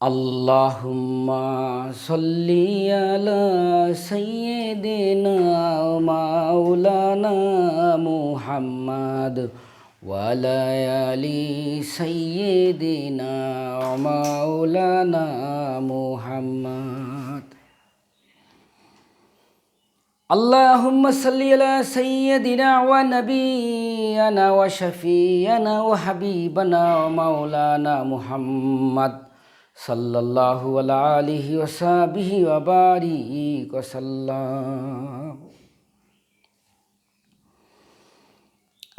আল্লাহুম্মা সাল্লি আলা সাইয়্যিদিনা মাওলানা মুহাম্মাদ ওয়া আলা আলি সাইয়্যিদিনা মাওলানা মুহাম্মাদ। اللهم صل على سيدنا ونبينا وشفينا وحبيبنا ومولانا محمد صلى الله عليه وصحبه وبارك وسلم.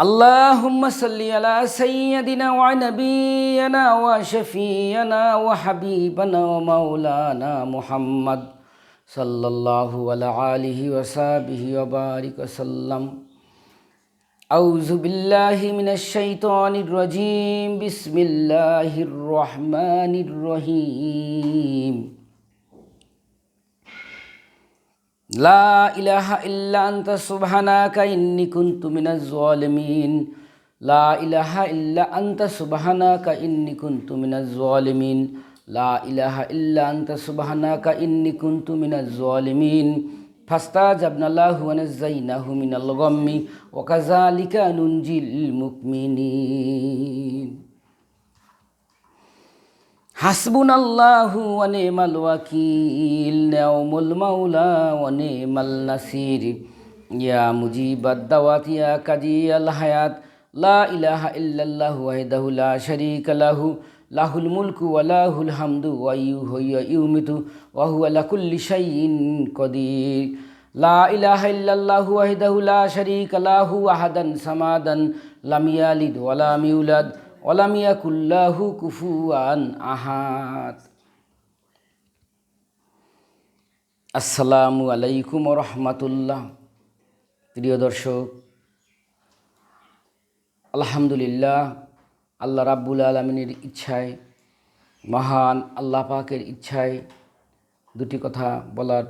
اللهم صل على سيدنا ونبينا وشفينا وحبيبنا ومولانا محمد صلى الله عليه وصحبه وبارك وسلم. أعوذ بالله من الشيطان الرجيم. بسم الله الرحمن الرحيم. لا إله إلا أنت سبحانك إني كنت من الظالمين. لا إله إلا أنت سبحانك إني كنت من الظالمين. لا إله إلا أنت سبحانك إني كنت من الظالمين. فاستجبنا له ونجيناه من الغم وكذلك ننجي المؤمنين. حسبنا الله ونعم الوكيل. نعم المولى ونعم النصير. يا مجيب الدعوات يا قاضي الحياة. لا إله إلا الله وحده لا شريك له. له الملك وله الحمد ويحيي ويميت وهو على كل شيء قدير. لا إله إلا الله وحده لا شريك له أحدا صمدا لم يلد ولم يولد ولم يكن له كفوا أحد. আসসালামু আলাইকুম ওয়া রাহমাতুল্লাহ। প্রিয় দর্শক, আলহামদুলিল্লাহ, আল্লাহ রাব্বুল আলামিনের ইচ্ছায়, মহান আল্লাহ পাকের ইচ্ছায় দুটি কথা বলার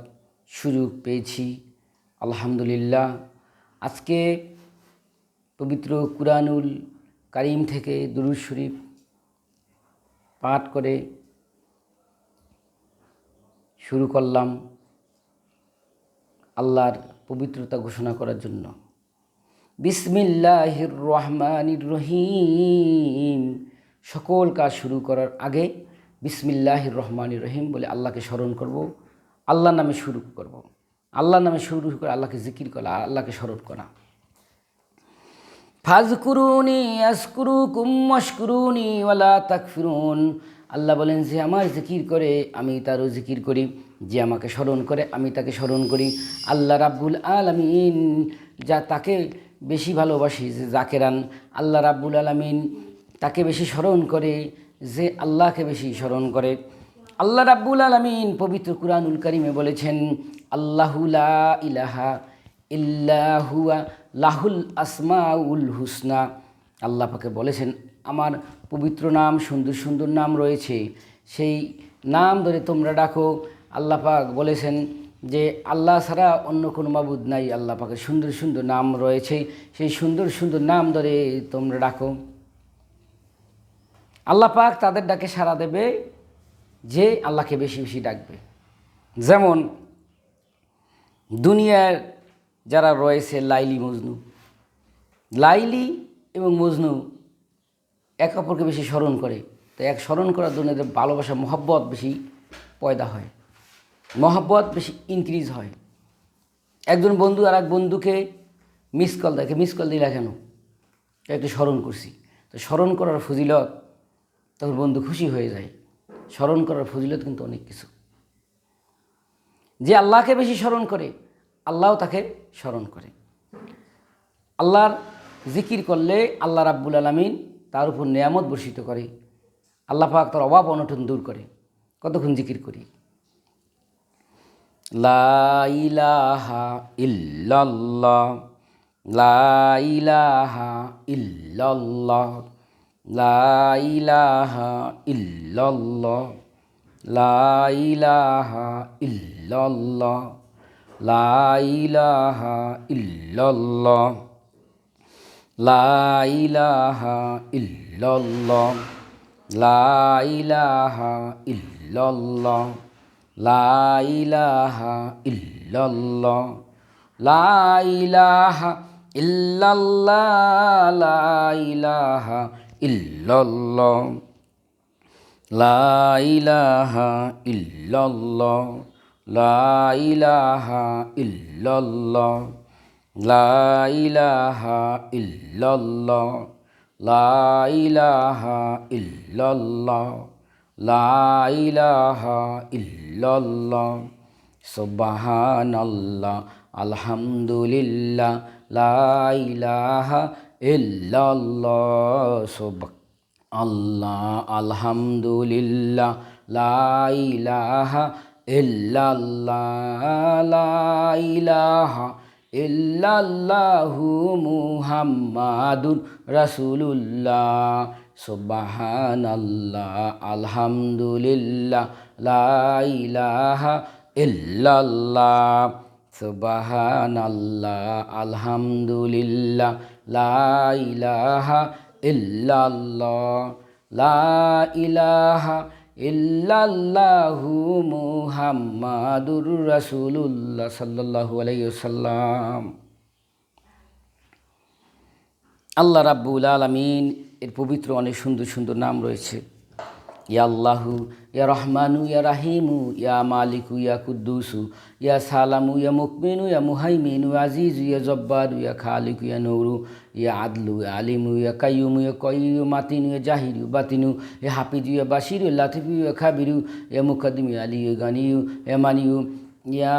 সুযোগ পেয়েছি। আলহামদুলিল্লাহ। আজকে পবিত্র কুরআনুল কারীম থেকে দুরূদ শরীফ পাঠ করে শুরু করলাম আল্লাহর পবিত্রতা ঘোষণা করার জন্য। বিসমিল্লাহির রহমানির রহিম। সকল কাজ শুরু করার আগে বিসমিল্লাহির রহমানির রহিম বলে আল্লাহকে স্মরণ করব, আল্লাহর নামে শুরু করব। আল্লাহর নামে শুরু করে আল্লাহকে জিকির করা, আল্লাহকে স্মরণ করা। ফাজকুরুনি আযকুরুকুম ওয়াশকুরুনি ওয়ালা তাকফুরুন। আল্লাহ বলেন যে আমার জিকির করে আমি তারও জিকির করি, যে আমাকে স্মরণ করে আমি তাকে স্মরণ করি। আল্লাহ রাব্বুল আলামিন যা তাকে বেশি ভালোবাসি যে জাকেরান। আল্লাহ রাব্বুল আলামিন তাকে বেশি স্মরণ করে যে আল্লাহকে বেশি স্মরণ করে। আল্লাহ রাব্বুল আলামিন পবিত্র কুরআনুল কারীমে বলেছেন, আল্লাহু লা ইলাহা ইল্লা হুয়া লাহুল আসমাউল হুসনা। আল্লাহ পাকে বলেছেন আমার পবিত্র নাম, সুন্দর সুন্দর নাম রয়েছে, সেই নাম ধরে তোমরা ডাকো। আল্লাহ পাক বলেছেন যে আল্লাহ ছাড়া অন্য কোনো মাবুদ নাই। আল্লাহ পাকের সুন্দর সুন্দর নাম রয়েছে, সেই সুন্দর সুন্দর নাম ধরে তোমরা ডাকো। আল্লাহ পাক তাদের ডাকে সাড়া দেবে যে আল্লাহকে বেশি বেশি ডাকবে। যেমন দুনিয়ার যারা রয়েছে লাইলি মজনু, লাইলি এবং মজনু এক অপরকে বেশি স্মরণ করে, তো এক স্মরণ করার জন্য এদের ভালোবাসা মহব্বত বেশি পয়দা হয়, মহব্বত বেশি ইনক্রিজ হয়। একজন বন্ধু আর এক বন্ধুকে মিস কল দেখে, মিস কল দিলা কেন, একটু স্মরণ করছি। তো স্মরণ করার ফজিলত, তখন বন্ধু খুশি হয়ে যায়। স্মরণ করার ফজিলত কিন্তু অনেক কিছু। যে আল্লাহকে বেশি স্মরণ করে আল্লাহও তাকে স্মরণ করে। আল্লাহর জিকির করলে আল্লাহ রাব্বুল আলামিন তার উপর নেয়ামত বর্ষিত করে। আল্লাহ পাক তার অভাব অনটন দূর করে। কতক্ষণ জিকির করি, লা ইলাহা ইল্লাল্লাহ, লা ইলাহা ইল্লাল্লাহ, লা ইলাহা ইল্লাল্লাহ, লা ইলাহা ইল্লাল্লাহ, লা ইলাহা ইল্লাল্লাহ, লা ইলাহা ইল্লাল্লাহ, লা ইলাহা ইল্লাল্লাহ, লা ইলাহা ইল্লাল্লাহ, লা ইলাহা ইল্লাল্লাহ, লা ইলাহা ইল্লাল্লাহ, লা ইলাহা ইল্লাল্লাহ, লা ইলাহা ইল্লাল্লাহ, লা ইলাহা ইল্লাল্লাহ, লা ইলাহা ইল্লাল্লাহ, লা ইলাহা ইল্লাল্লাহ, সুবহানাল্লাহ, আলহামদুলিল্লাহ, লা ইলাহা ইল্লাল্লাহ, আল্লাহ, আলহামদুলিল্লাহ, লা ইলাহা ইল্লাল্লাহ, লা ইলাহা ইল্লাল্লাহু মুহাম্মাদুর রাসূলুল্লাহ, সুবহানাল্লাহ, আলহামদুলিল্লাহ, লা ইলাহা ইল্লাল্লাহ, সুবহানাল্লাহ, আলহামদুলিল্লাহ, লা ইলাহা ইল্লাল্লাহ, লা ইলাহা ইল্লাল্লাহু মুহাম্মাদুর রাসূলুল্লাহ সাল্লাল্লাহু আলাইহি ওয়াসাল্লাম। আল্লাহ রাব্বুল আলামিন এর পবিত্র অনেক সুন্দর সুন্দর নাম রয়েছে। ইয়া আল্লাহু, ইয়া রহমানু, ইয়া রাহিমু, ইয়া মালিকু, ইয়া কুদ্দুসু, ইয়া সালামু, ইয়া মুকমিনু, ইয়া মুহাইমিনু, ইয়া আজিজু, ইয়া জব্বারু, ইয়া খালিকু, ইয়া নূরু, ইয়া আদলু, ইয়া আলিমু, ইয়া কাইয়ুমু, ইয়া কয়্যুমু, মাতিনু, ইয়া জাহিরু, বাতিনু, ইয়া হাফিজু, ইয়া বাশিরু, ইয়া লাতিফু, ইয়া খাবিরু, ইয়া মুকাদ্দিমু, ইয়া আলিয়্যু, ইয়া গানিয়্যু, ইয়া মানিয়্যু, ইয়া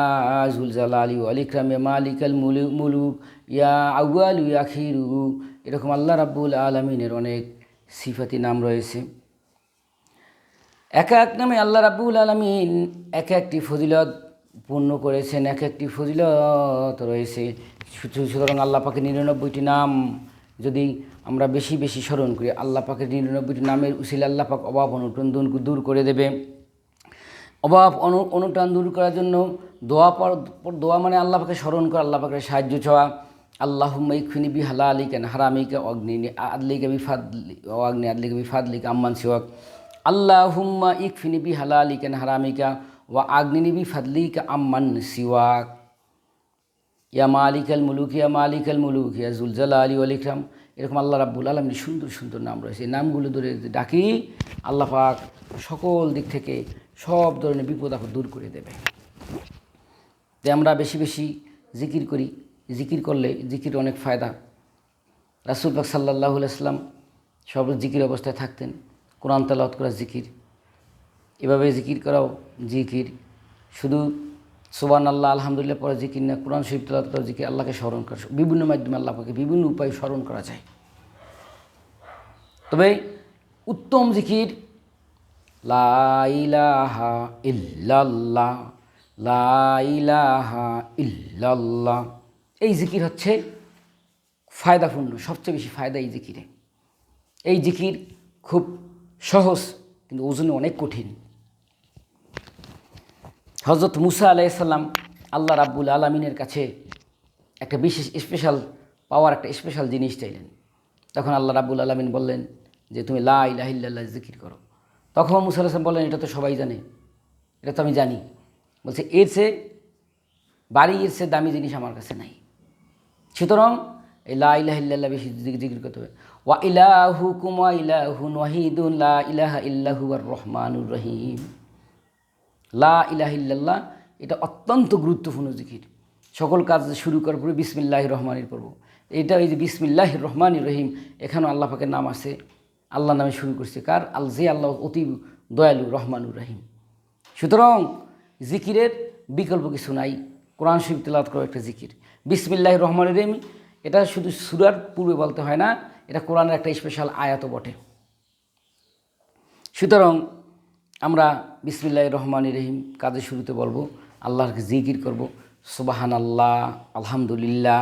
যুল জালালি ওয়াল ইকরাম, ইয়া মালিকাল মুলুক, ইয়া আউয়ালু, ইয়া আখিরু। এরকম আল্লাহ রাব্বুল আলামিনের অনেক সিফাতি নাম রয়েছে। এক এক নামে আল্লাহ রাব্বুল আলামিন এক একটি ফজিলত পূর্ণ করেছেন, এক একটি ফজিলত রয়েছে। সুতরাং আল্লাহ পাকের ৯৯টি নাম যদি আমরা বেশি বেশি স্মরণ করি, আল্লাহ পাকের ৯৯টি নামের উসিলায় আল্লাহ পাক অভাব অনটন দূর করে দেবে। অভাব অনটন দূর করার জন্য দোয়া মানে আল্লাহ পাকে স্মরণ করা, আল্লাহ পাকের সাহায্য চাওয়া। আল্লাহুম্মা ইকফিনি বিহালালিকা আন হারামিকা অগ্নি আদলিকা বিফাদলি অগ্নি আদলিকা বিফাদলিকা আম্মান সিওয়াক। আল্লাহুম্মা ইকফিনি বিহালালিকা আন হারামিকা ওয়া আগনিনি বিফাদলিকা আম্মান সিওয়াক। ইয়া মালিকাল মুলুক, ইয়া মালিকাল মুলুক, ইয়া যুল জালালি ওয়াল ইকরাম। এরকম আল্লাহ রাব্বুল আলামিনের সুন্দর সুন্দর নাম রয়েছে। এই নামগুলো ধরে ডাকি আল্লাহ পাক সকল দিক থেকে সব ধরনের বিপদ আপদ দূর করে দেবে। তাই আমরা বেশি বেশি জিকির করি। জিকির করলে জিকির অনেক ফায়দা। রাসূল পাক সাল্লাল্লাহু আলাইহি ওয়াসাল্লাম সব জিকির অবস্থায় থাকতেন। কোরআন তেলাওয়াত করা জিকির, এভাবে জিকির করাও জিকির। শুধু সুবহানাল্লাহ আলহামদুলিল্লাহ পরে জিকির না, কোরআন শরীফ তেলাওয়াত করা জিকির, আল্লাহকে স্মরণ করা। বিভিন্ন মাধ্যমে আল্লাহ পাকে বিভিন্ন উপায়ে স্মরণ করা যায়। তবে উত্তম জিকির লা ইলাহা ইল্লাল্লাহ, লা ইলাহা ইল্লাল্লাহ। এই জিকির হচ্ছে ফায়দাপূর্ণ, সবচেয়ে বেশি ফায়দা এই জিকিরে। এই জিকির খুব সহজ কিন্তু ওজনে অনেক কঠিন। হযরত মুসা আলাইহিস সালাম আল্লাহ রাব্বুল আলামিনের কাছে একটা বিশেষ স্পেশাল পাওয়ার, একটা স্পেশাল জিনিস চাইলেন। তখন আল্লাহ রাব্বুল আলামিন বললেন যে তুমি লা ইলাহা ইল্লাল্লাহ জিকির করো। তখন মুসা আলাইহিস সালাম বললেন এটা তো সবাই জানে, এটা তো আমি জানি। বলছে এর চেয়ে দামি জিনিস আমার কাছে নাই। সুতরাং এই লা ইলাহা ইল্লাল্লাহ বেশি জিকির করতে হবে। ওয়া ইলাহুকুম ওয়া ইলাহুন ওয়াহিদুন লা ইলাহা ইল্লা হুয়ার রহমানুর রহিম। লা ইলাহা ইল্লাল্লাহ এটা অত্যন্ত গুরুত্বপূর্ণ জিকির। সকল কাজ শুরু করার পরে বিসমিল্লাহির রহমানির পড়ব। এটা এই যে বিসমিল্লাহির রহমানির রহিম, এখানেও আল্লাহ পাকের নাম আছে। আল্লাহ নামে শুরু করছে। কার? যে আল্লাহ অতি দয়ালু রহমানুর রহিম। সুতরাং জিকিরের বিকল্প কিছু নাই। কোরআন শরীফ তেলাওয়াত করা একটা জিকির। বিসমিল্লাহির রহমানির রহিম এটা শুধু সূরার পূর্বে বলতে হয় না, এটা কোরআনের একটা স্পেশাল আয়াতও বটে। সুতরাং আমরা বিসমিল্লাহির রহমানির রহিম কাজের শুরুতে বলবো, আল্লাহকে জিকির করব। সুবহানাল্লাহ, আলহামদুলিল্লাহ,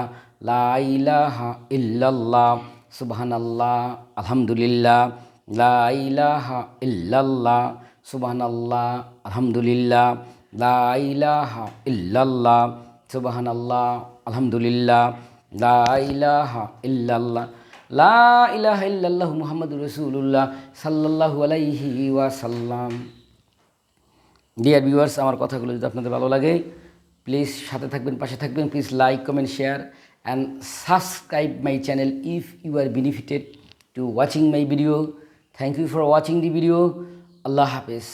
লা ইলাহা ইল্লাল্লাহ, সুবহানাল্লাহ, আলহামদুলিল্লাহ, লা ইলাহা ইল্লাল্লাহ, সুবহানাল্লাহ, আলহামদুলিল্লাহ, লা ইলাহা ইল্লাল্লাহ, সুবহানাল্লাহ, আলহামদুলিল্লাহ, লা ইলাহা ইল্লাল্লাহ, লা ইলাহা ইল্লাল্লাহু মুহাম্মাদুর রাসূলুল্লাহ সাল্লাল্লাহু আলাইহি ওয়াসাল্লাম। ডিয়ার ভিউয়ার্স, আমার কথাগুলো যদি আপনাদের ভালো লাগে, প্লিজ সাথে থাকবেন, পাশে থাকবেন। Please like, comment, share and subscribe my channel if you are benefited to watching my video. Thank you for watching the video. Allah হাফেজ।